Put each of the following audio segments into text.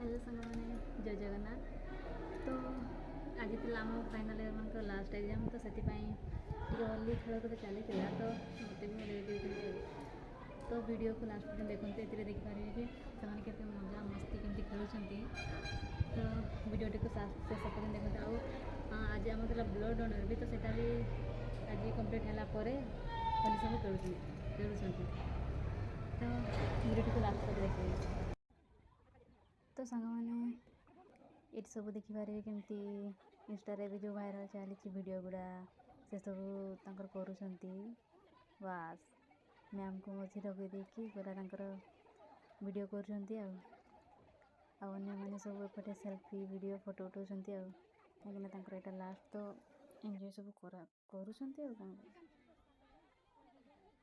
Hello सांगने जय जगन्नाथ। तो आज आम फाइनाल इयर मान लास्ट एग्जाम तो से होली खेल तो चली तो मत भी रेडी तो वीडियो को लास्ट पर्यटन देखते ये देखिपारे कि से मजा मस्ती केमती खेलुंट तो वीडियोटी को शेष पर्यटन देखते आज आम ब्लड डोनर भी तो सेटा भी आज कंप्लीट होगापर होली सब खेलुंट तो वीडियोटी को लास्ट पर देखिए। तो सांग मैंने ये सब देखिपारे केमती इंस्टारे भी जो भाइराल चली वीडियो गुड़ा से सब करुँच बास मैम को मझी लगे देखिए पूरा वीडियो कर मैंने सब एपटे सेल्फी वीडियो फोटो उठाऊँ कहीं यहाँ लास्ट तो एंजॉय सब करुँच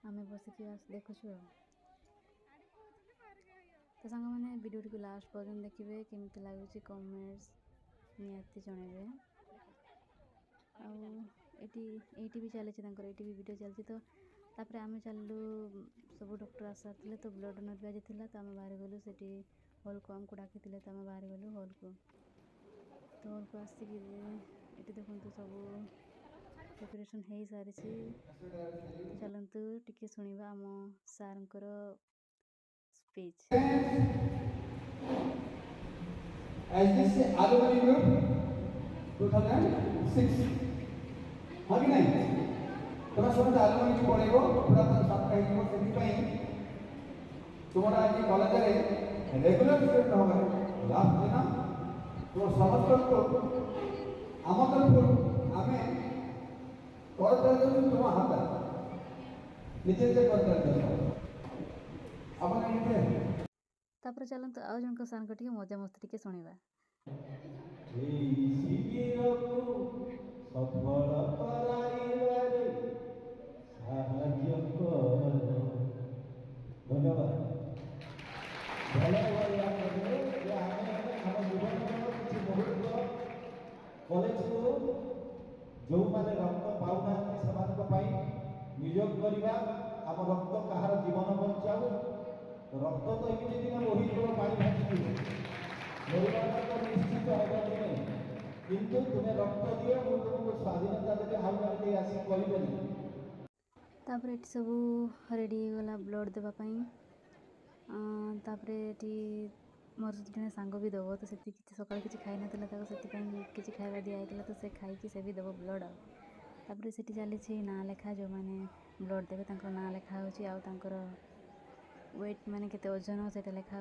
आम बसिक देखुचु। तो सांग मैंने वीडियो को लास्ट पर्यटन देखिए केमती लगुच कमेंट्स निहाती जनइबे आईटी भी चली ये भी वीडियो चलती तो तापर आम चलू सब डॉक्टर आस सारे तो ब्लड डोनर भी आज था तो आम बाहर गलु से हॉल को आमको डाकी तो आम बाहर गलु हॉल को तो हॉल को आसिक ये देखो सब प्रिपरेशन हो सारी चलतु टिके शुणा आम सार speech. As this alumni group 2006 हाँ कि नहीं तुम्हें समझ alumni की पढ़ेगो पूरा तो सब कहीं को सेमी कहीं तुम्हारा आज कॉलेज रे रेगुलर स्टूडेंट होगा लास्ट दिन तो समझ को आम तरफ आमे करते तुम हाथ निजे निजे करते अपन नहीं तापर चलते आज जन सार को मजा मस्ती टी शुणा। धन्यवाद कॉलेज को जो मैंने रक्त पाऊना से नियोग करवा आम रक्त कहार जीवन बचाऊ रक्त तो एमती दिन बोही पानी भाजी तो निश्चित होगा किंतु तुम्हें रक्त दिए तुमको स्वाधीनता देते आगे आसिक करें तापर ये सब रेडी गला ब्लड देवाई मोर जड़े सांग भी दब तो सका किसी खाई ना किसी खावा दिखाई तो से खाई से भी दब ब्लड आपर से चली ना लेखा जो मैंने ब्लड देवे ना लेखा हो वेट माने केते ओजन से लेखा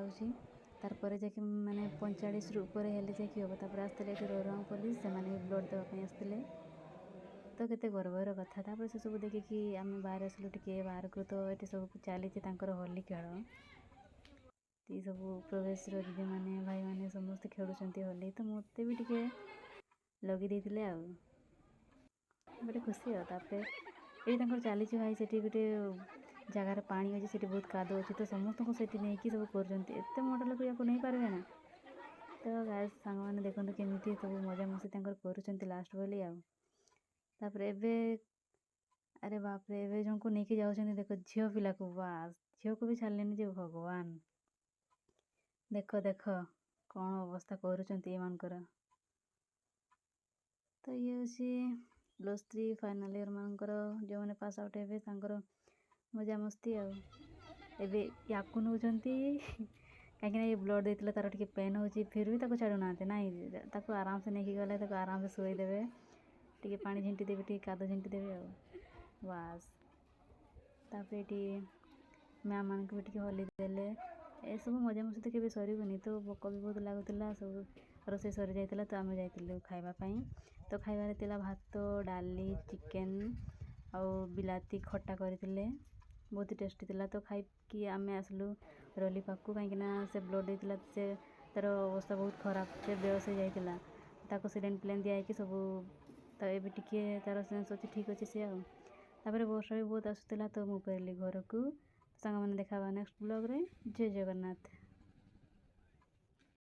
तार जाकि मैंने 45 ऊपर हेले जाकि हम तापर आसते रोरंग पुलिस से ब्लड देवाई आसते तो केते गर्वर कथा तापर से सब देखिकी आम बाहर आसलु टे बाहर को तो ये सब चली होली खेल ये सब प्रवेश दीदी मैंने भाई मैंने समस्त खेलुंट होली तो मत भी टे लगे देते गोटे खुशी तापर ये चली भाई से गोटे जगार पानी अच्छे से बहुत कादो अच्छे तो समस्त को नहीं सब करते मोटा लोग या नहीं पारे ना तो गाइस सांग मैंने देखो केमी सब मजा मस्ती कर लास्ट बोली तापर एबे अरे बाप रे एबे जन को लेके जाऊँ देखो झील पिला को बास झील को भी छाड़लेनी जो भगवान देख देख कौन अवस्था कर तो ये हूँ +3 फाइनाल इयर मानकर जो मैंने पास आउट हे मजा मस्ती आबे या नौ कहीं ये ब्लड देते तार टे पेन हो फिर भी छाड़ूना ना आराम से नहीं गले आराम से शुईदेवे टे पानी झिंटी देवे टे कादो झिंटी देवे बास तापर ये मैम मान को भी होली देले ए सब मजा मस्ती तो सर तो भोक भी बहुत लगुला सब रोसे सरी जाता तो आम जाइलु खावाई तो खाइबार भात डाली चिकेन आ बिलाती खट्टा करते बहुत टेस्टी थिला तो खाई आम आसलु रोली पाक कहीं से ब्लड देता से तार अवस्था बहुत खराब से बेहोश हो जाता सिलेन प्लेन दिखाई सब तो ये टिके तार सेन्स अच्छे ठीक अच्छे सी तापर वर्षा भी बहुत आसूला तो मुझे घर को सांग मैंने देखा नेक्स्ट ब्लॉग रे जय जगन्नाथ।